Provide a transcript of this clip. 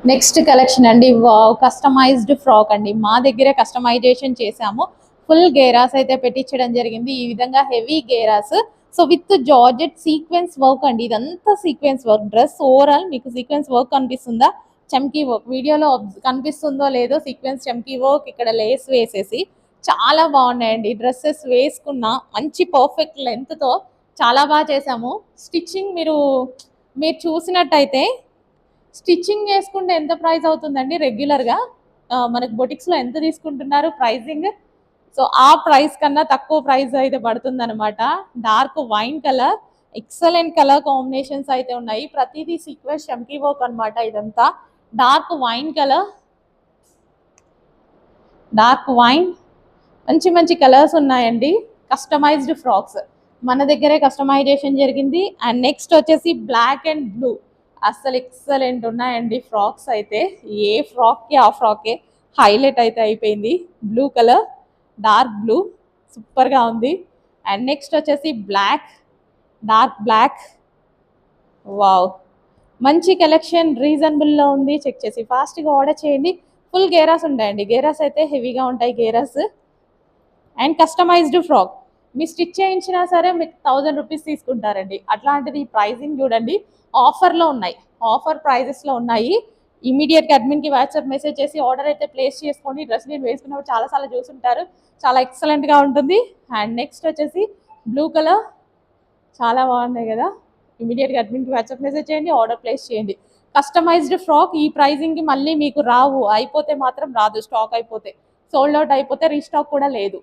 Next collection అండి. Wow, customized frock అండి. మా దగ్గరే కస్టమైజేషన్ చేసాము. ఫుల్ గేరాస్ అయితే పెట్టించడం జరిగింది. ఈ విధంగా heavy gears, so with georgette sequence work అండి. ఇదంతా సీక్వెన్స్ వర్క్. డ్రెస్ ఓవరాల్ మీకు సీక్వెన్స్ వర్క్ కనిపిస్తుందా? చమ్కీ వర్క్ వీడియోలో కనిపిస్తుందో లేదో, సీక్వెన్స్ చమ్కీ వర్క్, ఇక్కడ లేస్ వేసేసి చాలా బాగున్నాయండి. డ్రెస్సెస్ వేసుకున్న మంచి పర్ఫెక్ట్ లెంత్తో చాలా బాగా చేసాము. స్టిచ్చింగ్ మీరు చూసినట్టయితే స్టిచ్చింగ్ చేసుకుంటే ఎంత ప్రైస్ అవుతుందండి రెగ్యులర్గా మనకు బొటిక్స్లో ఎంత తీసుకుంటున్నారు ప్రైజింగ్? సో ఆ ప్రైస్ కన్నా తక్కువ ప్రైస్ అయితే పడుతుంది అనమాట. Dark wine colour, excellent colour combinations అయితే ఉన్నాయి. ప్రతిదీ సీక్వెన్స్ చమ్కీ వర్క్ అనమాట. ఇదంతా dark wine colour, dark wine, మంచి మంచి కలర్స్ ఉన్నాయండి. కస్టమైజ్డ్ ఫ్రాక్స్ మన దగ్గరే కస్టమైజేషన్ జరిగింది. అండ్ నెక్స్ట్ వచ్చేసి బ్లాక్ అండ్ బ్లూ, అస్సలు ఎక్సలెంట్ ఉన్నాయండి ఫ్రాక్స్ అయితే. ఏ ఫ్రాక్కి ఆ ఫ్రాకే హైలైట్ అయితే అయిపోయింది. బ్లూ కలర్, డార్క్ బ్లూ, సూపర్గా ఉంది. అండ్ నెక్స్ట్ వచ్చేసి బ్లాక్, డార్క్ బ్లాక్. వావ్, మంచి కలెక్షన్, రీజనబుల్లో ఉంది. చెక్ చేసి ఫాస్ట్గా ఆర్డర్ చేయండి. ఫుల్ గేరాస్ ఉంటాయండి. గేరాస్ అయితే హెవీగా ఉంటాయి గేరాస్. అండ్ కస్టమైజ్డ్ ఫ్రాక్ మీ స్టిచ్ చేయించినా సరే మీకు 1000 రూపీస్ తీసుకుంటారండి. అట్లాంటిది ప్రైజింగ్ చూడండి, ఆఫర్లో ఉన్నాయి, ఆఫర్ ప్రైజెస్లో ఉన్నాయి. ఇమీడియట్గా అడ్మిన్కి వాట్సాప్ మెసేజ్ చేసి ఆర్డర్ అయితే ప్లేస్ చేసుకోండి. డ్రెస్ నేను వేసుకున్నప్పుడు చాలాసార్లు చూసుంటారు, చాలా ఎక్సలెంట్గా ఉంటుంది. అండ్ నెక్స్ట్ వచ్చేసి బ్లూ కలర్, చాలా బాగున్నాయి కదా. ఇమీడియట్గా అడ్మిన్కి వాట్సాప్ మెసేజ్ చేయండి, ఆర్డర్ ప్లేస్ చేయండి. కస్టమైజ్డ్ ఫ్రాక్ ఈ ప్రైజింగ్కి మళ్ళీ మీకు రావు, అయిపోతే మాత్రం రాదు. స్టాక్ అయిపోతే, సోల్డ్ అవుట్ అయిపోతే రీస్టాక్ కూడా లేదు.